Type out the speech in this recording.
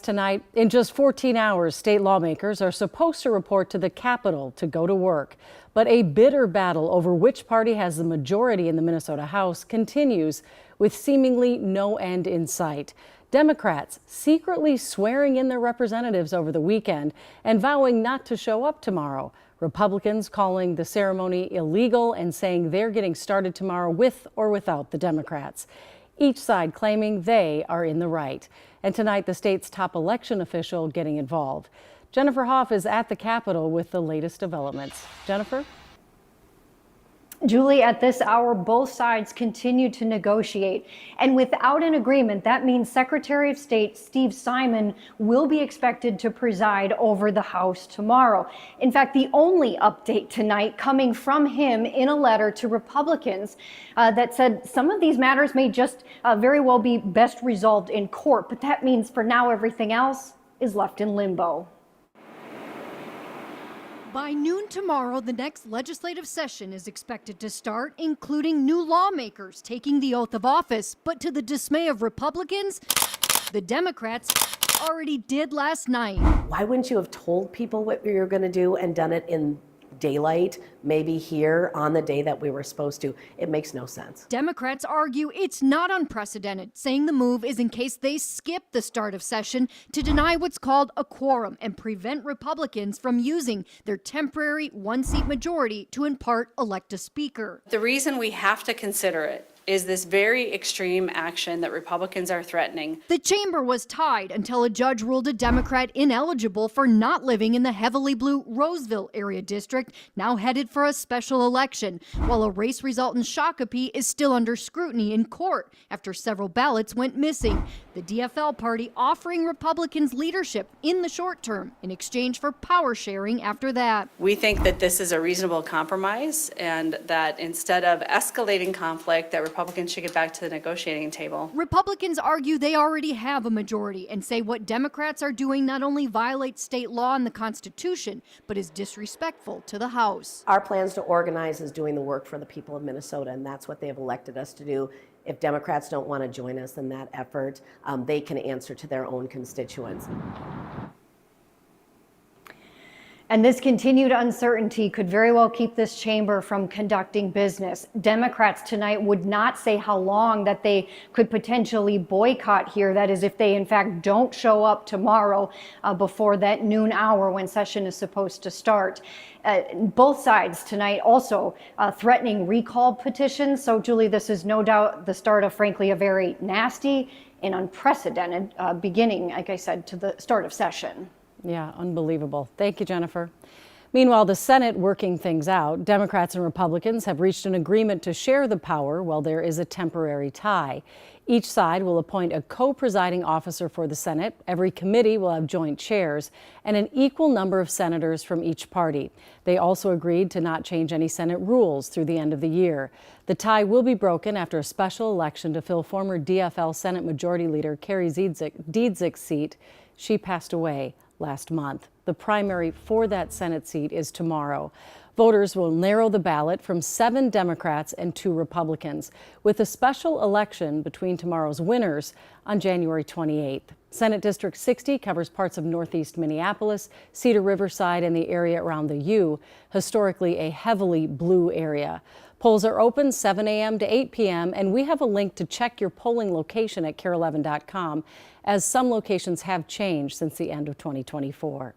Tonight, in just 14 hours, state lawmakers are supposed to report to the Capitol to go to work. But a bitter battle over which party has the majority in the Minnesota House continues, with seemingly no end in sight. Democrats secretly swearing in their representatives over the weekend and vowing not to show up tomorrow. Republicans calling the ceremony illegal and saying they're getting started tomorrow with or without the Democrats. Each side claiming they are in the right. And tonight, the state's top election official getting involved. Jennifer Hoff is at the Capitol with the latest developments. Jennifer? Julie, at this hour, both sides continue to negotiate. And without an agreement, that means Secretary of State Steve Simon will be expected to preside over the House tomorrow. In fact, the only update tonight coming from him in a letter to Republicans that said some of these matters may just very well be best resolved in court. But that means for now, everything else is left in limbo. By noon tomorrow, the next legislative session is expected to start, including new lawmakers taking the oath of office. But to the dismay of Republicans, the Democrats already did last night. Why wouldn't you have told people what you were going to do and done it in daylight, maybe here on the day that we were supposed to? It makes no sense. Democrats argue it's not unprecedented, saying the move is in case they skip the start of session to deny what's called a quorum and prevent Republicans from using their temporary one-seat majority to in part elect a speaker. The reason we have to consider it is this very extreme action that Republicans are threatening. The chamber was tied until a judge ruled a Democrat ineligible for not living in the heavily blue Roseville area district, now headed for a special election, while a race result in Shakopee is still under scrutiny in court after several ballots went missing. The DFL party offering Republicans leadership in the short term in exchange for power sharing after that. We think that this is a reasonable compromise and that instead of escalating conflict, that Republicans should get back to the negotiating table. Republicans argue they already have a majority and say what Democrats are doing not only violates state law and the Constitution, but is disrespectful to the House. Our plans to organize is doing the work for the people of Minnesota, and that's what they have elected us to do. If Democrats don't want to join us in that effort, they can answer to their own constituents. And this continued uncertainty could very well keep this chamber from conducting business. Democrats tonight would not say how long that they could potentially boycott here. That is, if they in fact don't show up tomorrow before that noon hour when session is supposed to start. Both sides tonight also threatening recall petitions. So, Julie, this is no doubt the start of, frankly, a very nasty and unprecedented beginning, like I said, to the start of session. Yeah, unbelievable. Thank you, Jennifer. Meanwhile, the Senate working things out. Democrats and Republicans have reached an agreement to share the power while there is a temporary tie. Each side will appoint a co-presiding officer for the Senate. Every committee will have joint chairs and an equal number of senators from each party. They also agreed to not change any Senate rules through the end of the year. The tie will be broken after a special election to fill former DFL Senate Majority Leader Carrie Dziedzicz's seat. She passed away last month. The primary for that Senate seat is tomorrow. Voters will narrow the ballot from 7 Democrats and 2 Republicans, with a special election between tomorrow's winners on January 28th. Senate District 60 covers parts of northeast Minneapolis, Cedar Riverside, and the area around the U, historically a heavily blue area. Polls are open 7 a.m. to 8 p.m., and we have a link to check your polling location at KARE11.com, as some locations have changed since the end of 2024.